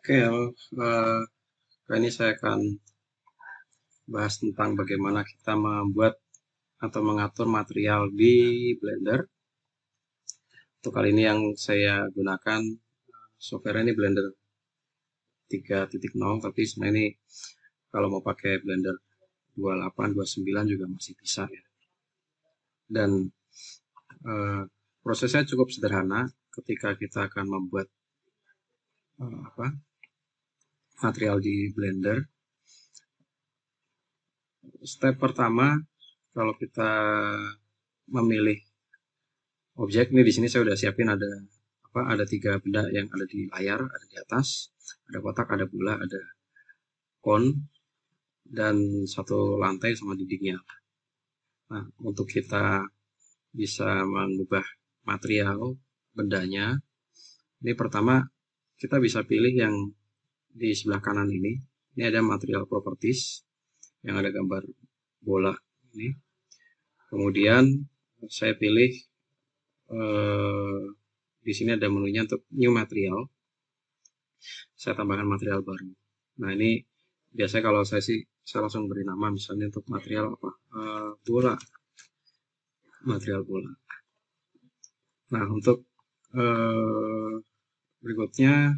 Oke, kali ini saya akan bahas tentang bagaimana kita membuat atau mengatur material di Blender. Untuk kali ini yang saya gunakan software ini Blender 3.0, tapi sebenarnya ini kalau mau pakai Blender 28, 29 juga masih bisa ya. Dan prosesnya cukup sederhana ketika kita akan membuat material di Blender. Step pertama, kalau kita memilih objek, ini di sini saya udah siapin ada 3 benda yang ada di layar, ada di atas, ada kotak, ada bola, ada cone, dan satu lantai sama dindingnya. Nah, untuk kita bisa mengubah material bendanya, ini pertama kita bisa pilih yang di sebelah kanan ini. Ini ada material properties yang ada gambar bola ini. Kemudian saya pilih di sini ada menunya untuk new material. Saya tambahkan material baru. Nah, ini biasanya kalau saya langsung beri nama, misalnya untuk material apa? Bola. Material bola. Nah, untuk berikutnya,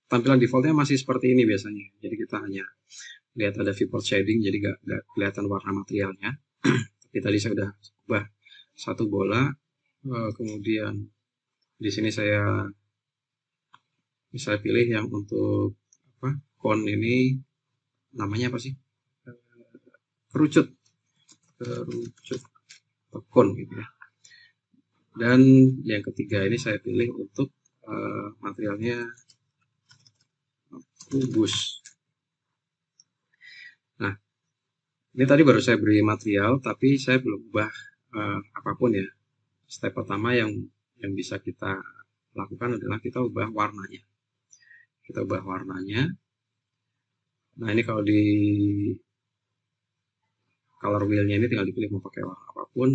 tampilan defaultnya masih seperti ini biasanya. Jadi kita hanya lihat ada viewport shading, jadi nggak kelihatan warna materialnya. Tapi tadi saya udah ubah satu bola, kemudian di sini saya bisa pilih yang untuk cone ini namanya apa sih? Kerucut cone gitu ya. Dan yang ketiga ini saya pilih untuk materialnya kubus. Nah, ini tadi baru saya beri material, tapi saya belum ubah apapun ya. Step pertama yang bisa kita lakukan adalah kita ubah warnanya. Kita ubah warnanya. Nah, ini kalau di color wheel-nya ini tinggal dipilih mau pakai warna apapun.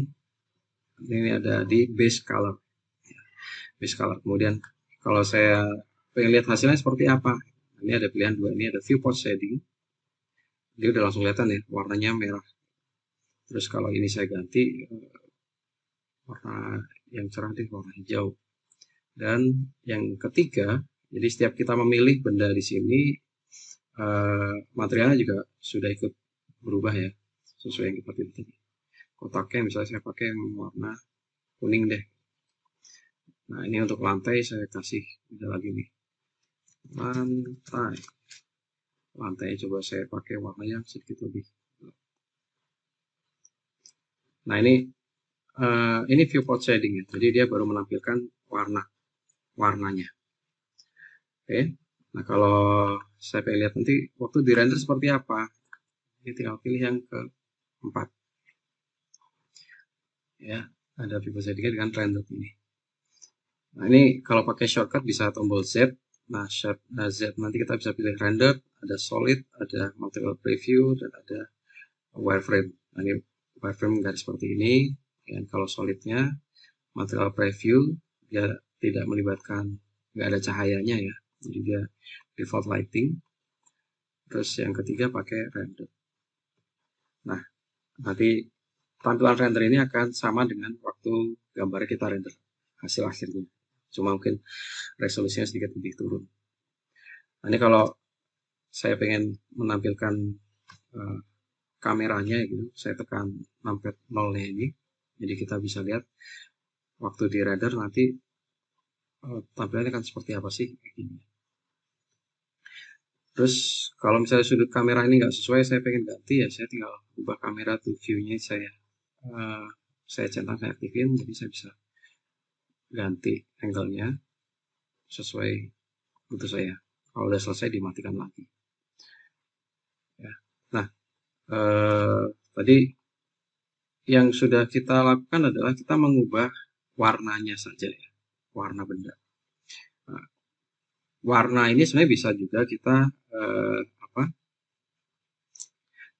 Ini ada di base color. Base color. Kemudian kalau saya pengen lihat hasilnya seperti apa, ini ada pilihan dua. Ini ada viewport shading. Dia udah langsung kelihatan ya, warnanya merah. Terus kalau ini saya ganti warna yang cerah deh, warna hijau. Dan yang ketiga, jadi setiap kita memilih benda di sini, materialnya juga sudah ikut berubah ya, sesuai yang kita pilih tadi. Kotaknya misalnya saya pakai warna kuning deh. Nah, ini untuk lantai saya kasih beda lagi nih. Lantai coba saya pakai warna yang sedikit lebih. Nah, ini viewport shading ya. Jadi dia baru menampilkan warnanya. Oke. Nah, kalau saya pengen lihat nanti waktu di render seperti apa, ini tinggal pilih yang keempat. Ya, ada viewport shading dengan render ini. Nah, ini kalau pakai shortcut bisa tombol Z. Nah, Z nanti kita bisa pilih render, ada solid, ada material preview, dan ada wireframe. Nah, ini wireframe garis seperti ini. Dan kalau solidnya, material preview, dia tidak melibatkan, nggak ada cahayanya ya. Jadi dia default lighting. Terus yang ketiga pakai render. Nah, nanti tampilan render ini akan sama dengan waktu gambarnya kita render hasil akhirnya. Cuma mungkin resolusinya sedikit lebih turun. Nah, ini kalau saya pengen menampilkan kameranya gitu, saya tekan numpad 0-nya ini. Jadi kita bisa lihat waktu di render nanti tampilannya akan seperti apa sih ini. Terus kalau misalnya sudut kamera ini nggak sesuai, saya pengen ganti ya, saya tinggal ubah kamera to view-nya, saya centang, saya aktifin, jadi saya bisa ganti angle-nya sesuai butuh saya. Kalau udah selesai dimatikan lagi. Ya. Nah, tadi yang sudah kita lakukan adalah kita mengubah warnanya saja ya, warna benda. Nah, warna ini sebenarnya bisa juga kita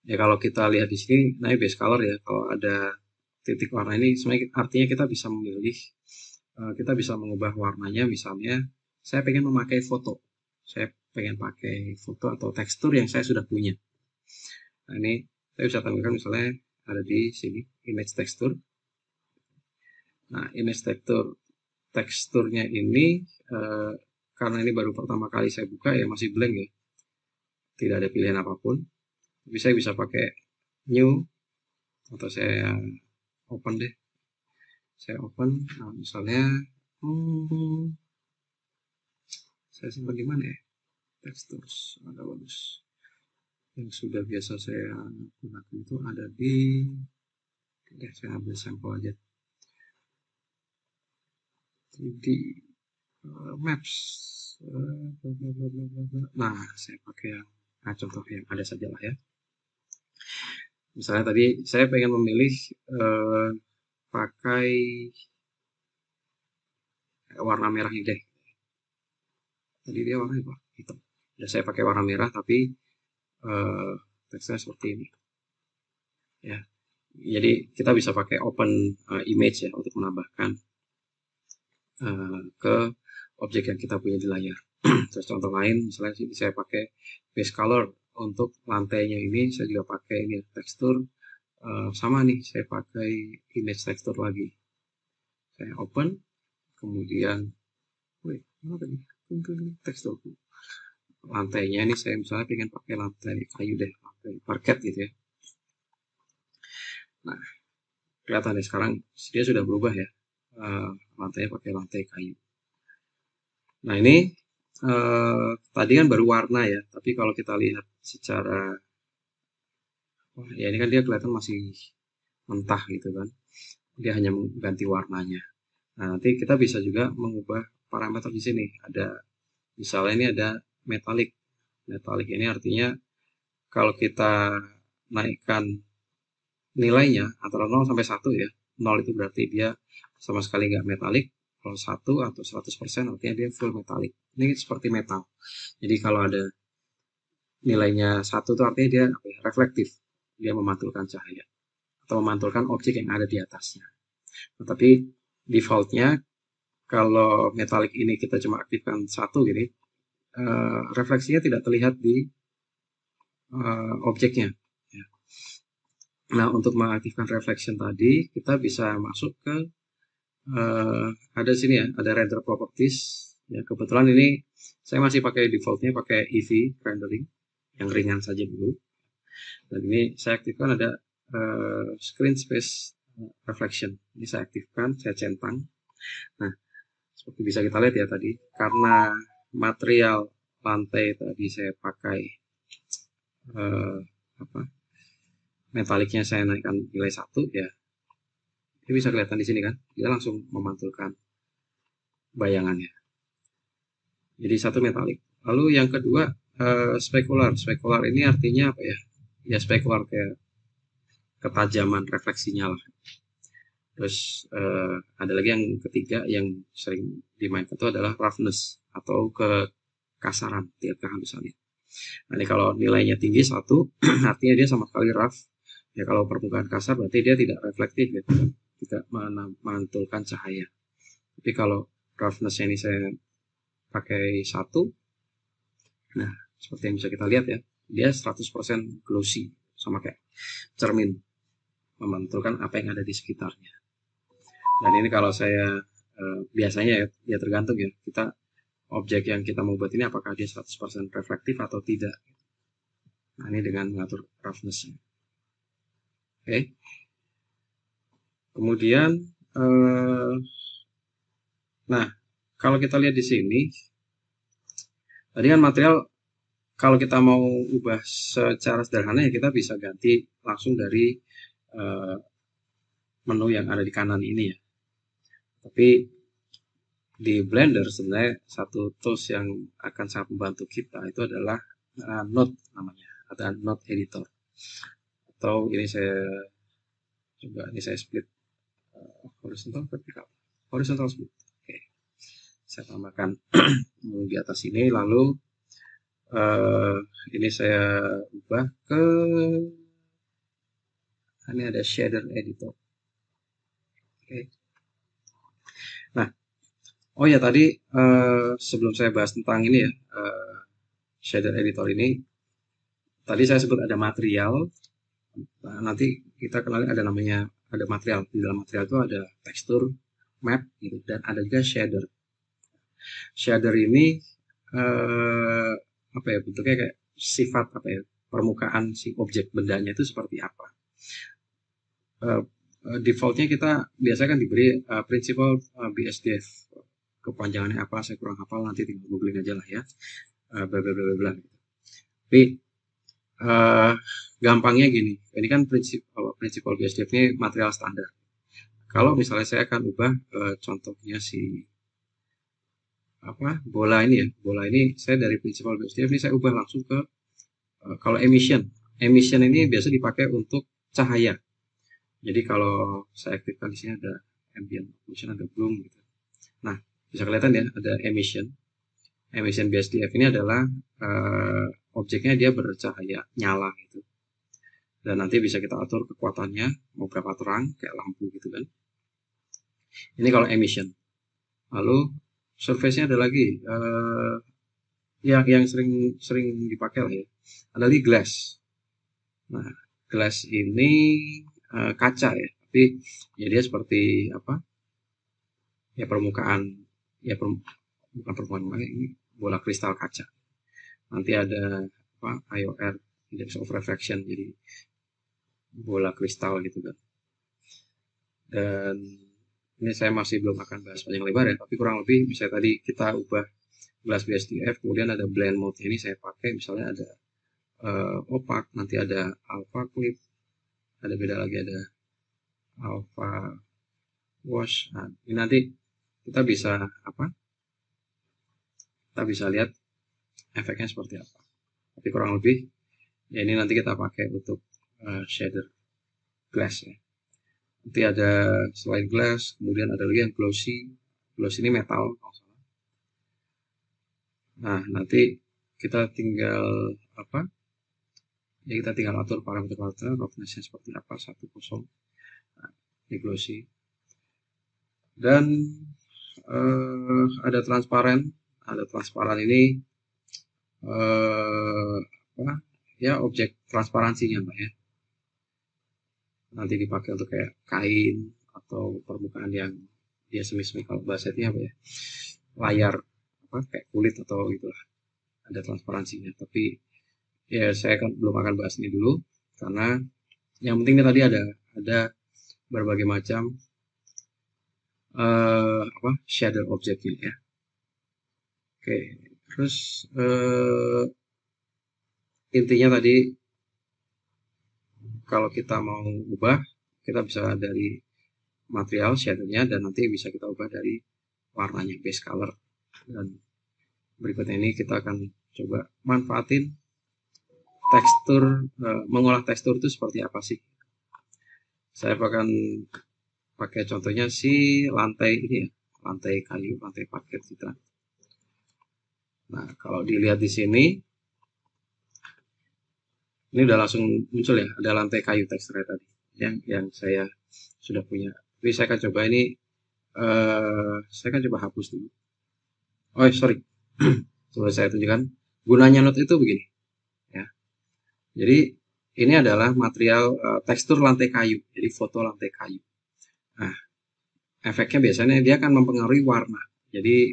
ya kalau kita lihat di sini, nah base color ya, kalau ada titik warna ini sebenarnya artinya kita bisa memilih, kita bisa mengubah warnanya. Misalnya saya pengen memakai foto, saya pengen pakai foto atau tekstur yang saya sudah punya. Nah, ini saya bisa tampilkan misalnya ada di sini image texture. Nah, image teksturnya ini karena ini baru pertama kali saya buka ya, masih blank ya, tidak ada pilihan apapun. Tapi saya bisa pakai new atau saya open deh. Saya open, nah misalnya saya simpan di mana ya? Textures agak bagus. Yang sudah biasa saya gunakan itu ada di, saya ambil sampel aja. 3D Maps. Nah, saya pakai yang contoh yang ada saja lah ya. Misalnya tadi saya pengen memilih pakai warna merah ini deh. Tadi dia warna apa? Hitam. Ya, saya pakai warna merah tapi teksturnya seperti ini. Ya, jadi kita bisa pakai open image ya untuk menambahkan ke objek yang kita punya di layar. Terus contoh lain, misalnya sini saya pakai base color untuk lantainya ini, saya juga pakai ini tekstur sama nih, saya pakai image tekstur lagi. Saya open, kemudian, mana tadi? Tekstur. Lantainya ini saya misalnya pengen pakai lantai kayu deh, lantai parket gitu ya. Nah, kelihatan nih sekarang dia sudah berubah ya, lantainya pakai lantai kayu. Nah, ini tadi kan baru warna ya, tapi kalau kita lihat secara ya ini kan dia kelihatan masih mentah gitu kan, dia hanya mengganti warnanya. Nah, nanti kita bisa juga mengubah parameter di sini. Ada misalnya ini ada metalik. Metalik ini artinya kalau kita naikkan nilainya antara 0 sampai 1 ya. 0 itu berarti dia sama sekali nggak metalik. Kalau 1 atau 100% artinya dia full metalik. Ini seperti metal. Jadi kalau ada nilainya 1 itu artinya dia reflektif. Dia memantulkan cahaya atau memantulkan objek yang ada di atasnya. Tetapi defaultnya kalau metalik ini kita cuma aktifkan 1 gini, refleksinya tidak terlihat di objeknya. Ya. Nah, untuk mengaktifkan reflection tadi, kita bisa masuk ke ada sini ya, ada render properties. Ya, kebetulan ini saya masih pakai defaultnya pakai Eevee rendering yang ringan saja dulu. Dan ini saya aktifkan ada screen space reflection. Ini saya aktifkan, saya centang. Nah, seperti bisa kita lihat ya tadi, karena material lantai tadi saya pakai metaliknya saya naikkan nilai 1 ya, ini bisa kelihatan di sini kan, dia langsung memantulkan bayangannya. Jadi 1 metalik. Lalu yang kedua spekular. Spekular ini artinya apa ya? Ya spekular kayak ketajaman refleksinya lah. Terus ada lagi yang ketiga yang sering dimainkan itu adalah roughness atau kekasaran, tingkat kehalusannya. Nah, ini kalau nilainya tinggi 1 artinya dia sama sekali rough. Ya kalau permukaan kasar berarti dia tidak reflektif gitu, tidak memantulkan cahaya. Tapi kalau roughness ini saya pakai 1, nah seperti yang bisa kita lihat ya, dia 100% glossy, sama kayak cermin, memantulkan apa yang ada di sekitarnya. Dan ini kalau saya biasanya ya tergantung ya, kita objek yang kita mau buat ini apakah dia 100% reflektif atau tidak. Nah, ini dengan mengatur roughness-nya. Oke. Kemudian nah, kalau kita lihat di sini tadi kan material, kalau kita mau ubah secara sederhana ya kita bisa ganti langsung dari menu yang ada di kanan ini ya. Tapi di Blender sebenarnya satu tools yang akan sangat membantu kita itu adalah node namanya, ada node editor. Atau ini saya coba, ini saya split horizontal vertikal, horizontal split. Oke, saya tambahkan di atas ini, lalu ini saya ubah ke, ini ada shader editor. Oke. Nah, oh ya tadi sebelum saya bahas tentang ini ya, shader editor ini tadi saya sebut ada material. Nah, nanti kita kenali ada material. Di dalam material itu ada tekstur, map gitu, dan ada juga shader. Shader ini apa ya, bentuknya kayak sifat apa ya, permukaan si objek bendanya itu seperti apa. Defaultnya kita biasanya kan diberi principal BSDF, kepanjangannya apa saya kurang hafal, nanti tinggal googling aja lah ya, bla bla bla bla. Tapi gampangnya gini, ini kan principal BSDF ini material standar. Kalau misalnya saya akan ubah contohnya si apa, bola ini ya, bola ini saya dari principal BSDF ini saya ubah langsung ke kalau emission ini biasa dipakai untuk cahaya. Jadi kalau saya aktifkan di sini ada ambient occlusion, ada bloom gitu. Nah, bisa kelihatan ya ada emission BSDF ini adalah objeknya dia bercahaya nyala gitu, dan nanti bisa kita atur kekuatannya mau berapa terang kayak lampu gitu kan. Ini kalau emission. Lalu surface-nya ada lagi yang sering dipakai lah ya, ada lagi glass. Nah, glass ini kaca ya, tapi ya dia seperti apa ya, permukaan ya, bukan permukaan, ini bola kristal kaca. Nanti ada apa, IOR, index of refraction, jadi bola kristal gitu kan. Dan ini saya masih belum akan bahas panjang lebar ya, tapi kurang lebih bisa tadi kita ubah glass BSDF, kemudian ada blend mode ini saya pakai, misalnya ada opaque, nanti ada alpha clip, ada beda lagi, ada alpha wash. Nah, ini nanti kita bisa apa, kita bisa lihat efeknya seperti apa. Tapi kurang lebih ya ini nanti kita pakai untuk shader glass ya. Nanti ada selain glass, kemudian ada lagi yang glossy. Glossy ini metal. Nah, nanti kita tinggal apa? Ya kita tinggal atur parameter roughness-nya seperti apa, 10. Nah, ini glossy. Dan ada transparan. Ada transparan ini apa? Ya objek transparansinya Mbak ya. Nanti dipakai untuk kayak kain atau permukaan yang dia semi-semi, kalau bahasanya apa ya, layar apa kayak kulit atau itulah, ada transparansinya. Tapi ya saya belum akan bahas ini dulu, karena yang penting tadi ada berbagai macam apa shader objeknya ya. Oke, terus intinya tadi kalau kita mau ubah, kita bisa dari material shadernya, dan nanti bisa kita ubah dari warnanya, base color. Dan berikutnya ini kita akan coba manfaatin tekstur, mengolah tekstur itu seperti apa sih. Saya akan pakai contohnya si lantai ini ya, lantai kayu, lantai parket kita. Nah, kalau dilihat di sini, ini udah langsung muncul ya, ada lantai kayu teksturnya tadi, yang saya sudah punya. Tapi saya akan coba ini, saya akan coba hapus dulu. Oh sorry, coba saya tunjukkan. Gunanya node itu begini, ya. Jadi ini adalah material tekstur lantai kayu, jadi foto lantai kayu. Nah, efeknya biasanya dia akan mempengaruhi warna. Jadi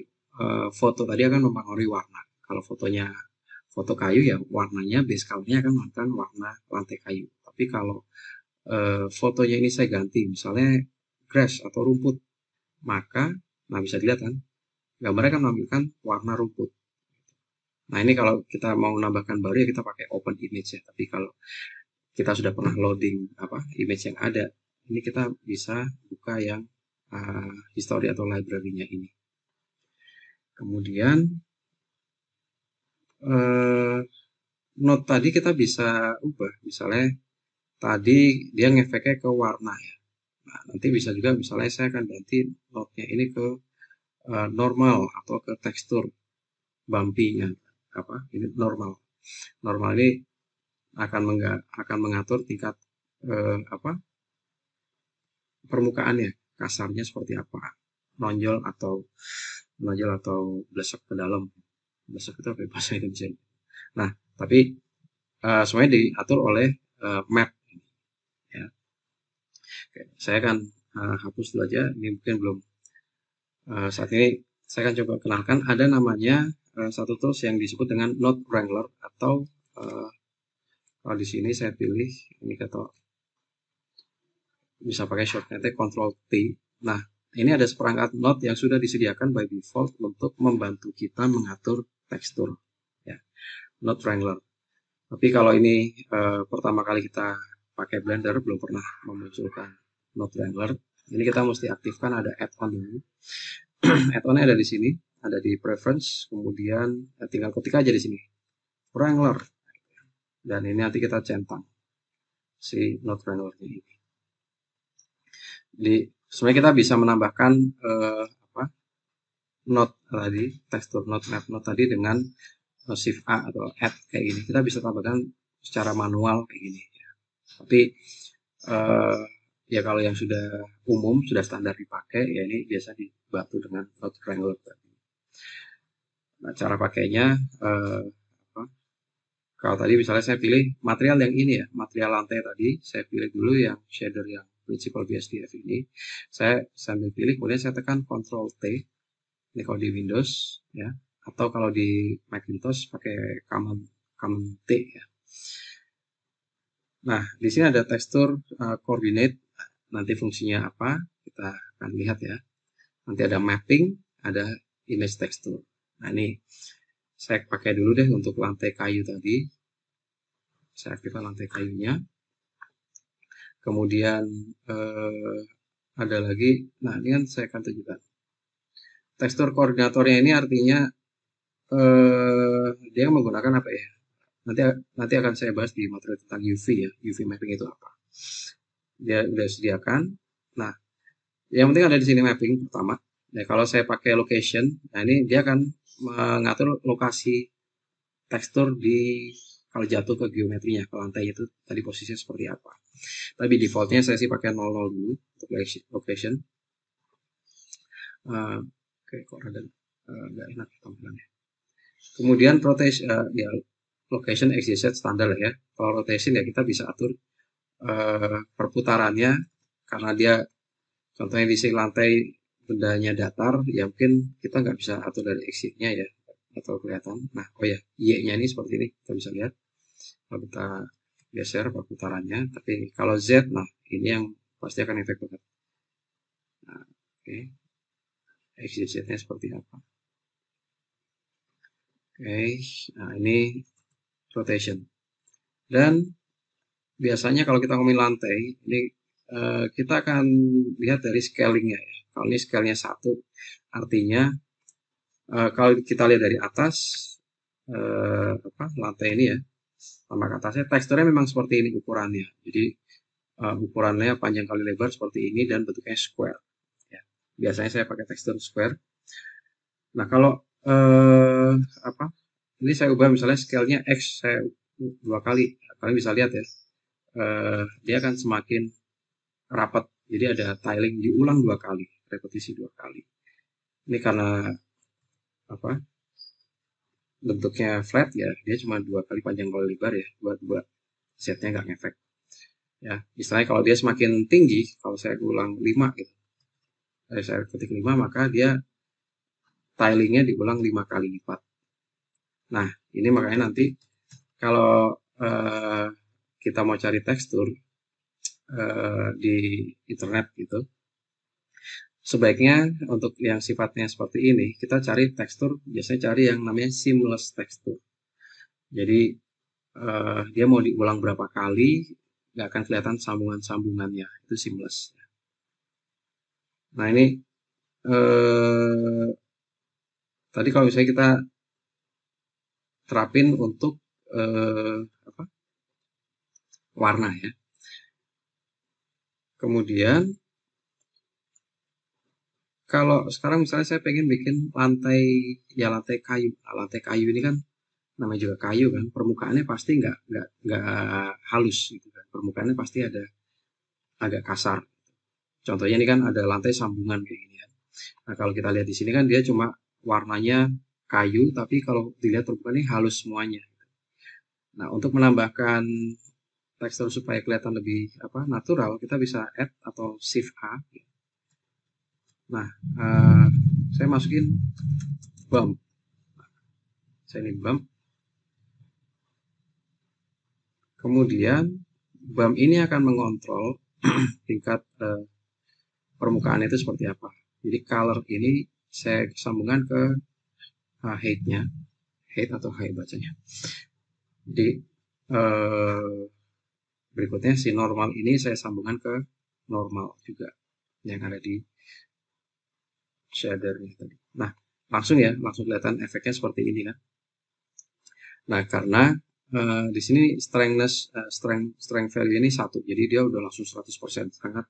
foto tadi akan mempengaruhi warna. Kalau foto kayu ya warnanya, base colornya akan menggunakan warna lantai kayu. Tapi kalau fotonya ini saya ganti, misalnya grass atau rumput, maka nah bisa dilihat kan, gambarnya akan menampilkan warna rumput. Nah ini kalau kita mau menambahkan baru ya kita pakai open image ya. Tapi kalau kita sudah pernah loading apa image yang ada, ini kita bisa buka yang history atau library-nya ini. Kemudian node tadi kita bisa ubah, misalnya tadi dia ngefeknya ke warna ya. Nah, nanti bisa juga misalnya saya akan ganti node-nya ini ke normal atau ke tekstur bumpy-nya. Apa? Ini normal. Normal ini akan mengatur tingkat apa? Permukaannya, kasarnya seperti apa, menonjol atau blesek ke dalam. Blesek itu apa bahasa Indonesia? Nah, tapi semuanya diatur oleh map. Ya. Oke, saya akan hapus dulu aja. Ini mungkin belum saat ini. Saya akan coba kenalkan. Ada namanya satu tools yang disebut dengan Node Wrangler atau kalau di sini saya pilih ini kata bisa pakai shortcutnya Ctrl T. Nah, ini ada seperangkat node yang sudah disediakan by default untuk membantu kita mengatur tekstur. Ya, Node Wrangler. Tapi kalau ini pertama kali kita pakai Blender, belum pernah memunculkan Node Wrangler, ini kita mesti aktifkan ada add-on dulu. Add-onnya ada di sini, ada di preference, kemudian tinggal ketik aja di sini, Wrangler. Dan ini nanti kita centang si Node Wrangler ini. Jadi sebenarnya kita bisa menambahkan node tadi, tekstur node map node tadi dengan shift A atau add kayak gini. Kita bisa tambahkan secara manual kayak gini. Ya. Tapi ya kalau yang sudah umum, sudah standar dipakai, ya ini biasa dibantu dengan Node Wrangler tadi. Nah, cara pakainya, kalau tadi misalnya saya pilih material yang ini ya, material lantai tadi, saya pilih dulu yang shader yang Principal BSDF ini. Saya sambil pilih, kemudian saya tekan Ctrl T. Ini kalau di Windows, ya, atau kalau di Macintosh pakai Command T ya. Nah, di sini ada tekstur coordinate. Nanti fungsinya apa? Kita akan lihat ya. Nanti ada mapping, ada image texture. Nah, ini saya pakai dulu deh untuk lantai kayu tadi. Saya aktifkan lantai kayunya. Kemudian ada lagi. Nah, ini kan saya akan tunjukkan. Tekstur koordinatornya ini artinya dia menggunakan apa ya? Nanti akan saya bahas di materi tentang UV ya. UV mapping itu apa? Dia sudah sediakan. Nah, yang penting ada di sini mapping pertama. Nah, kalau saya pakai location, nah ini dia akan mengatur lokasi tekstur di kalau jatuh ke geometrinya, ke lantai itu tadi posisinya seperti apa. Tapi defaultnya saya sih pakai 00 dulu untuk location. Oke, kok ada nggak enak tampilannya. Kemudian rotation, ya location XYZ standar ya. Kalau rotation ya kita bisa atur perputarannya karena dia contohnya di sini lantai bendanya datar, ya mungkin kita nggak bisa atur dari exit-nya ya atau kelihatan. Nah, oh ya, Y-nya ini seperti ini kita bisa lihat. Kalau kita geser perputarannya, tapi kalau Z, nah ini yang pasti akan efek banget. Nah, oke, exit Z-nya seperti apa? Oke, nah ini rotation. Dan biasanya kalau kita ngomongin lantai, ini kita akan lihat dari scalingnya ya. Kalau ini scale-nya 1, artinya kalau kita lihat dari atas lantai ini ya, tampak atasnya teksturnya memang seperti ini ukurannya. Jadi ukurannya panjang kali lebar seperti ini dan bentuknya square. Ya. Biasanya saya pakai tekstur square. Nah kalau ini saya ubah misalnya scale-nya X saya 2 kali, kalian bisa lihat ya, dia akan semakin rapat. Jadi ada tiling diulang 2 kali, repetisi 2 kali. Ini karena bentuknya flat ya, dia cuma 2 kali panjang kali lebar ya, buat setnya nggak ngefek. Ya, istilahnya kalau dia semakin tinggi, kalau saya ulang 5 gitu, saya ketik 5, maka dia tilingnya diulang 5 kali lipat. Nah, ini makanya nanti kalau kita mau cari tekstur di internet gitu, sebaiknya untuk yang sifatnya seperti ini, kita cari tekstur, biasanya cari yang namanya seamless tekstur. Jadi dia mau diulang berapa kali, nggak akan kelihatan sambungan-sambungannya, itu seamless. Nah ini tadi kalau misalnya kita terapin untuk warna ya. Kemudian kalau sekarang misalnya saya pengen bikin lantai kayu. Nah, lantai kayu ini kan namanya juga kayu kan, permukaannya pasti nggak halus gitu kan. Permukaannya pasti ada agak kasar. Contohnya ini kan ada lantai sambungan kayak gini kan. Nah, kalau kita lihat di sini kan dia cuma warnanya kayu, tapi kalau dilihat permukaannya halus semuanya. Nah, untuk menambahkan tekstur supaya kelihatan lebih natural, kita bisa add atau shift A. Nah, saya masukin bump. Saya ini bump. Kemudian bump ini akan mengontrol tingkat permukaan itu seperti apa. Jadi color ini saya sambungkan ke height-nya, height atau high bacanya. Jadi berikutnya si normal ini saya sambungkan ke normal juga yang ada di shadernya tadi. Nah, langsung kelihatan efeknya seperti ini kan. Nah, karena di sini strength value ini 1, jadi dia udah langsung 100%, sangat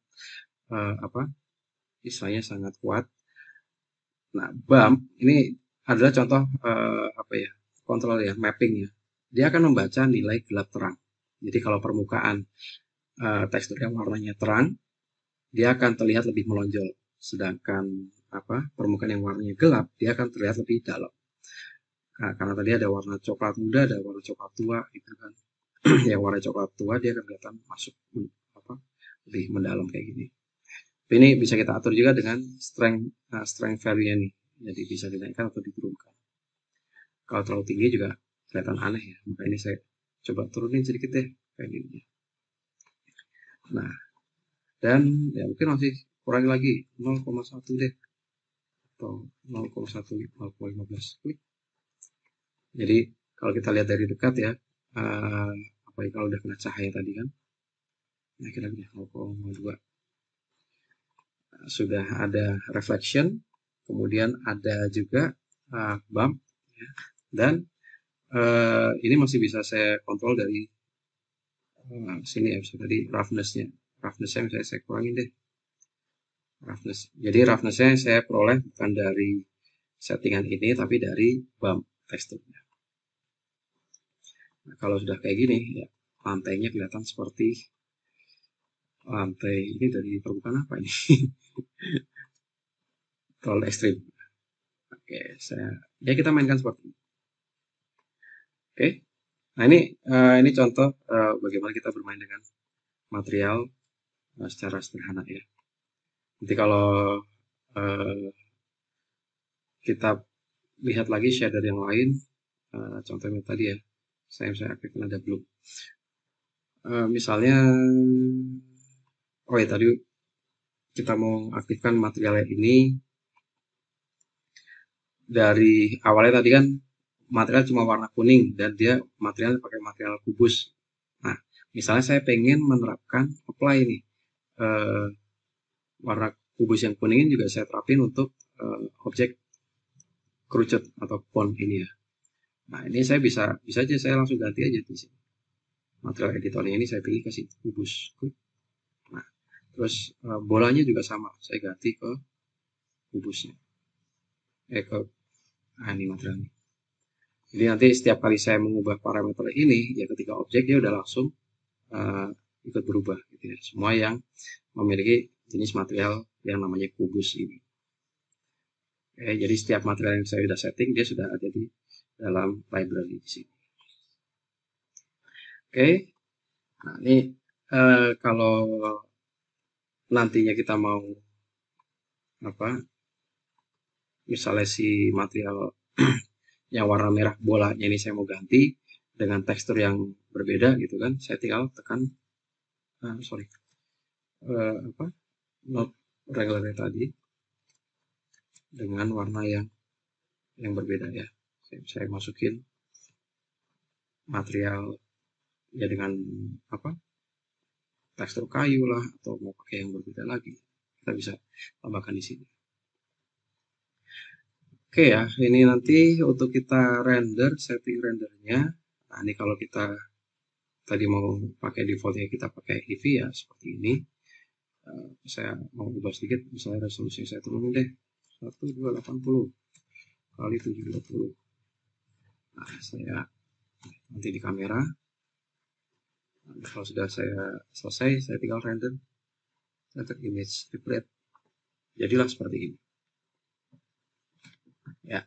istilahnya sangat kuat. Nah, bump ini adalah contoh kontrol mapping ya. Dia akan membaca nilai gelap terang. Jadi kalau permukaan tekstur yang warnanya terang, dia akan terlihat lebih menonjol. Sedangkan permukaan yang warnanya gelap, dia akan terlihat lebih dalam. Nah, karena tadi ada warna coklat muda, ada warna coklat tua, gitu kan. Yang warna coklat tua dia akan kelihatan masuk lebih mendalam kayak gini. Ini bisa kita atur juga dengan strength value ini. Jadi bisa dinaikkan atau diturunkan. Kalau terlalu tinggi juga kelihatan aneh ya. Maka ini saya coba turunin sedikit deh kayak gini. Nah, dan ya mungkin masih kurangi lagi 0,1 deh atau 0,1 0,15 klik. Jadi kalau kita lihat dari dekat ya, apalagi kalau udah kena cahaya tadi kan, nah kira-kira 0,2 sudah ada reflection, kemudian ada juga bump ya, dan ini masih bisa saya kontrol dari sini ya, bisa tadi roughness-nya misalnya saya kurangin deh roughness. Jadi roughness-nya saya peroleh bukan dari settingan ini tapi dari bump teksturnya. Nah, kalau sudah kayak gini ya, lantainya kelihatan seperti lantai ini dari permukaan apa ini? Terlalu ekstrim. Oke, kita mainkan seperti ini. Oke. Nah, ini contoh bagaimana kita bermain dengan material secara sederhana ya. Nanti kalau kita lihat lagi shader yang lain, contohnya tadi ya, saya aktifkan ada blue. Misalnya, tadi kita mau aktifkan materialnya ini. Dari awalnya tadi kan material cuma warna kuning dan dia materialnya pakai material kubus. Nah, misalnya saya pengen menerapkan apply nih warna kubus yang kuning ini juga saya terapin untuk objek kerucut atau pond ini ya. Nah, ini saya bisa aja saya langsung ganti aja di sini. Material editornya ini saya pilih kasih kubus. Nah, terus bolanya juga sama, saya ganti ke kubusnya. Ini materialnya. Jadi nanti setiap kali saya mengubah parameter ini, ya ketika objek dia udah langsung ikut berubah gitu ya. Semua yang memiliki jenis material yang namanya kubus ini. Jadi setiap material yang saya sudah setting dia sudah ada di dalam library di sini. Nah ini kalau nantinya kita mau misalnya si material yang warna merah bolanya ini saya mau ganti dengan tekstur yang berbeda gitu kan, saya tinggal tekan node regular tadi dengan warna yang berbeda ya. Saya masukin material ya dengan tekstur kayu lah atau mau pakai yang berbeda lagi, kita bisa tambahkan di sini. Oke ya, ini nanti untuk kita render, setting rendernya. Nah, ini kalau kita tadi mau pakai defaultnya kita pakai EV ya seperti ini. Saya mau ubah sedikit, misalnya resolusi saya turunin deh 1280 kali 720. Nah, saya nanti di kamera. Nah, kalau sudah saya selesai, saya tinggal render image template. Jadilah seperti ini. Ya,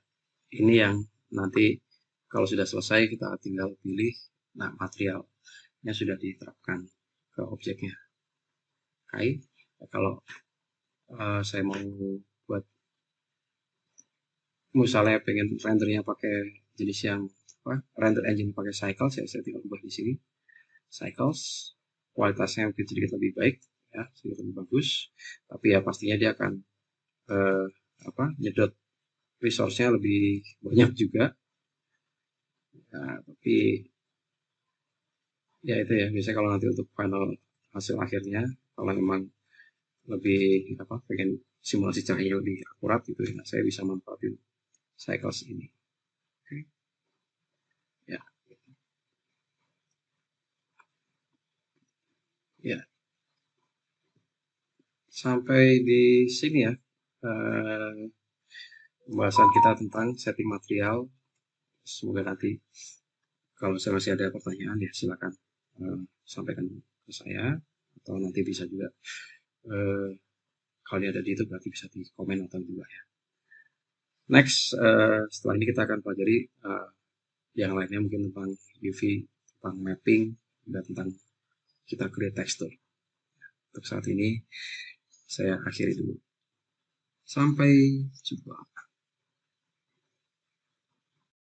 ini yang nanti kalau sudah selesai kita tinggal pilih Nah, materialnya sudah diterapkan ke objeknya. Oke, kalau saya mau buat misalnya pengen rendernya pakai jenis yang render engine pakai cycle, saya tinggal ubah di sini cycles, kualitasnya mungkin sedikit lebih baik ya, sedikit lebih bagus, tapi ya pastinya dia akan nyedot resource-nya lebih banyak juga. Nah, tapi ya itu ya, biasanya kalau nanti untuk final hasil akhirnya, kalau memang lebih pengen simulasi cahaya lebih akurat gitu ya, saya bisa manfaatin cycles ini. Oke. Ya. Ya, sampai di sini ya pembahasan kita tentang setting material. Semoga nanti kalau saya masih ada pertanyaan ya silakan sampaikan ke saya, atau nanti bisa juga kalau ada di itu berarti bisa di komen atau juga ya. Next, setelah ini kita akan pelajari yang lainnya, mungkin tentang UV, tentang mapping, dan tentang kita create texture. Untuk saat ini saya akhiri dulu. Sampai jumpa.